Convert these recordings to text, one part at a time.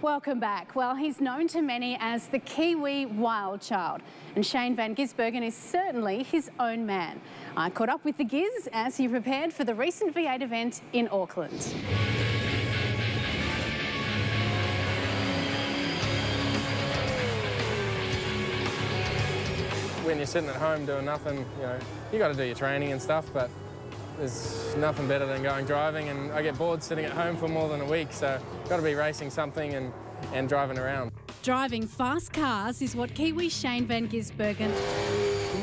Welcome back. Well, he's known to many as the Kiwi wild child, and Shane van Gisbergen is certainly his own man. I caught up with the Giz as he prepared for the recent V8 event in Auckland. When you're sitting at home doing nothing, you got to do your training and stuff, but there's nothing better than going driving, and I get bored sitting at home for more than a week, so got to be racing something and driving around. Driving fast cars is what Kiwi Shane van Gisbergen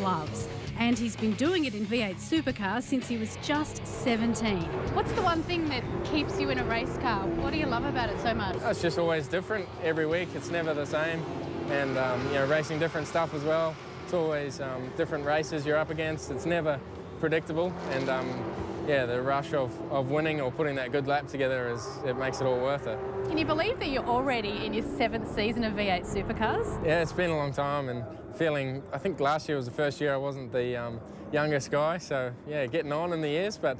loves, and he's been doing it in V8 Supercars since he was just 17. What's the one thing that keeps you in a race car? What do you love about it so much? It's just always different every week. It's never the same, and racing different stuff as well. It's always different races you're up against. It's never predictable, and the rush of winning or putting that good lap together it makes it all worth it. Can you believe that you're already in your 7th season of V8 Supercars? Yeah, it's been a long time, and I think last year was the first year I wasn't the youngest guy, so yeah, getting on in the years, but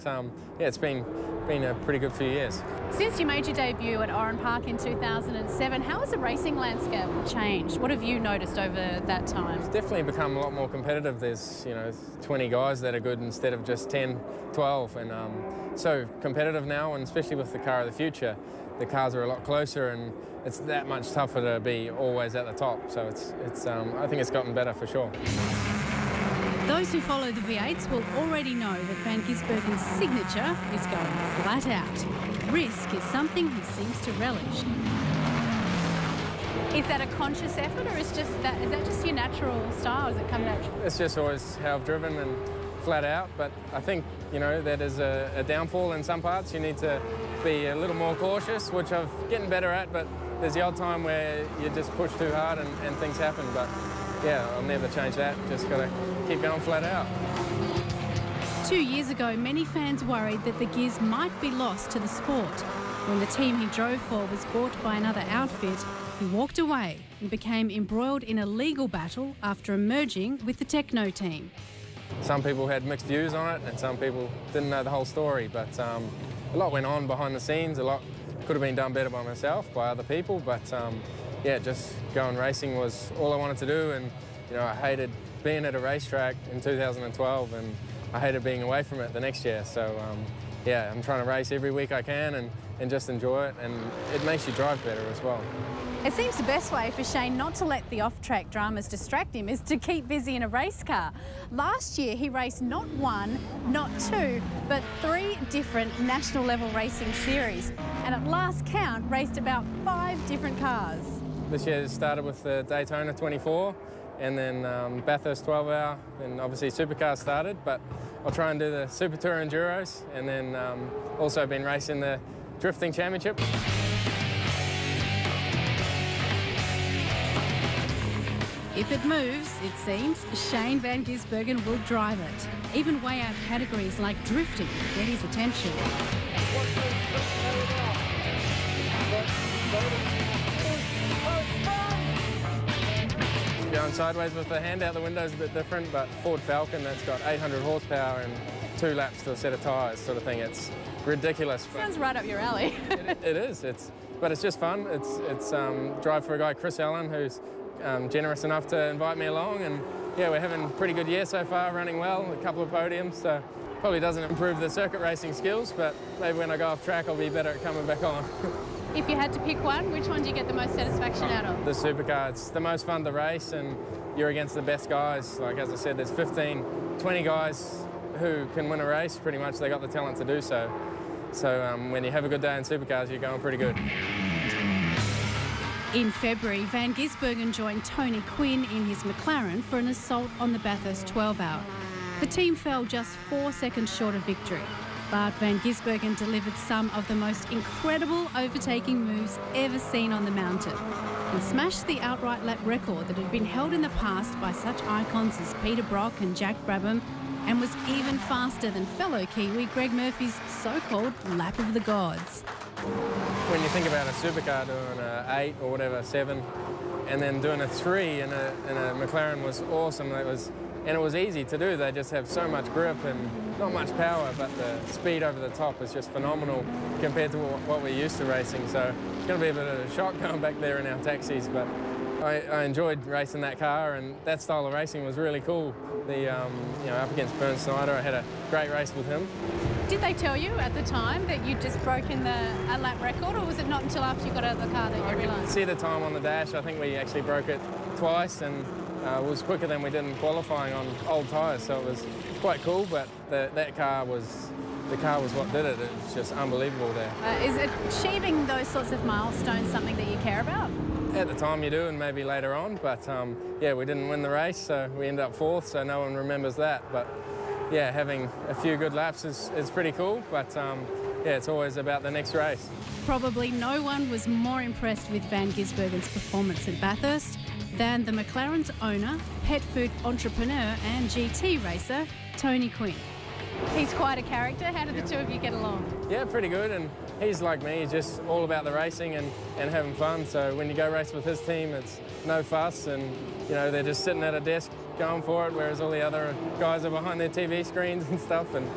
it's been a pretty good few years. Since you made your debut at Oran Park in 2007, how has the racing landscape changed? What have you noticed over that time? It's definitely become a lot more competitive. There's 20 guys that are good instead of just 10, 12, and so competitive now, and especially with the car of the future, the cars are a lot closer, and it's that much tougher to be always at the top. So I think it's gotten better for sure. Those who follow the V8s will already know that Van Gisbergen's signature is going flat out. Risk is something he seems to relish. Is that a conscious effort, or is that just your natural style? Does it come natural? It's just always how I've driven, and flat out, but I think, that is a downfall in some parts. You need to be a little more cautious, which I'm getting better at, but there's the odd time where you just push too hard and things happen, but yeah, I'll never change that. Just got to keep going flat out. 2 years ago, many fans worried that the Giz might be lost to the sport. When the team he drove for was bought by another outfit, he walked away and became embroiled in a legal battle after emerging with the Techno team. Some people had mixed views on it, and some people didn't know the whole story, but a lot went on behind the scenes. A lot could have been done better by myself, by other people, but just going racing was all I wanted to do, and I hated being at a racetrack in 2012, and I hated being away from it the next year. So I'm trying to race every week I can and just enjoy it, and it makes you drive better as well. It seems the best way for Shane not to let the off-track dramas distract him is to keep busy in a race car. Last year he raced not 1, not 2, but 3 different national level racing series, and at last count raced about 5 different cars. This year started with the Daytona 24, and then Bathurst 12 hour, and obviously Supercars started, but I'll try and do the Super Tour Enduros, and then also been racing the Drifting Championship. If it moves, it seems, Shane van Gisbergen will drive it. Even way out categories like drifting get his attention. Going sideways with the hand out the window is a bit different, but Ford Falcon, that's got 800 horsepower and 2 laps to a set of tyres sort of thing. It's ridiculous. Sounds right up your alley. It is. But it's just fun. It's drive for a guy, Chris Allen, who's generous enough to invite me along, and yeah, we're having a pretty good year so far, running well, a couple of podiums, so probably doesn't improve the circuit racing skills, but maybe when I go off track I'll be better at coming back on. If you had to pick one, which one do you get the most satisfaction out of? The Supercar. It's the most fun to race, and you're against the best guys. Like, as I said, there's 15, 20 guys who can win a race pretty much. They got the talent to do so. So when you have a good day in Supercars, you're going pretty good. In February, Van Gisbergen joined Tony Quinn in his McLaren for an assault on the Bathurst 12 hour. The team fell just 4 seconds short of victory, but Van Gisbergen delivered some of the most incredible overtaking moves ever seen on the mountain and smashed the outright lap record that had been held in the past by such icons as Peter Brock and Jack Brabham, and was even faster than fellow Kiwi Greg Murphy's so-called lap of the gods. When you think about a supercar doing an 8 or whatever, 7, and then doing a 3 in a McLaren was awesome. It was easy to do. They just have so much grip and not much power, but the speed over the top is just phenomenal compared to what we're used to racing. So it's going going to be a bit of a shock going back there in our taxis, but I enjoyed racing that car, and that style of racing was really cool. You know, up against Bernd Snyder, I had a great race with him. Did they tell you at the time that you'd just broken a lap record, or was it not until after you got out of the car that you realised? I could see the time on the dash. I think we actually broke it twice, and it was quicker than we did in qualifying on old tyres, so it was quite cool, but that car was what did it. It was just unbelievable there. Is achieving those sorts of milestones something that you care about? At the time you do, and maybe later on, but yeah, we didn't win the race, so we ended up 4th, so no one remembers that. But yeah, having a few good laps is pretty cool, but yeah, it's always about the next race. Probably no one was more impressed with Van Gisbergen's performance at Bathurst than the McLaren's owner, pet food entrepreneur and GT racer, Tony Quinn. He's quite a character. How did the two of you get along? Yeah, pretty good, and he's like me. He's just all about the racing and having fun. So when you go race with his team, it's no fuss, and you know, they're just sitting at a desk going for it, whereas all the other guys are behind their TV screens and stuff, and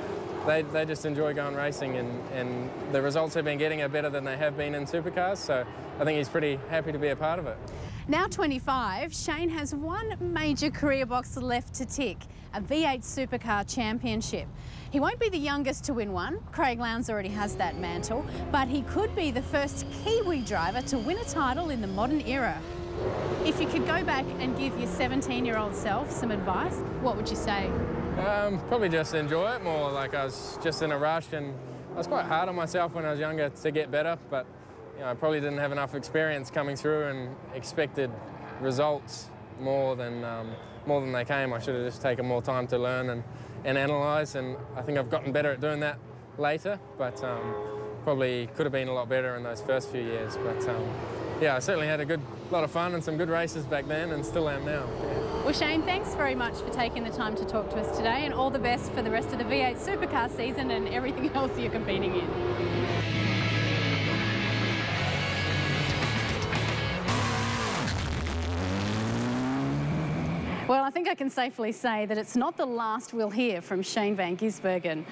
they just enjoy going racing, and the results they've been getting are better than they have been in Supercars, so I think he's pretty happy to be a part of it. Now 25, Shane has one major career box left to tick, a V8 Supercar Championship. He won't be the youngest to win one, Craig Lowndes already has that mantle, but he could be the first Kiwi driver to win a title in the modern era. If you could go back and give your 17-year-old self some advice, what would you say? Probably just enjoy it more. Like, I was just in a rush, and I was quite hard on myself when I was younger to get better, but you know, I probably didn't have enough experience coming through and expected results more than they came. I should have just taken more time to learn and analyse, and I think I've gotten better at doing that later, but probably could have been a lot better in those first few years. But yeah, I certainly had a lot of fun and some good races back then, and still am now. Yeah. Well, Shane, thanks very much for taking the time to talk to us today, and all the best for the rest of the V8 Supercar season and everything else you're competing in. Well, I think I can safely say that it's not the last we'll hear from Shane Van Gisbergen.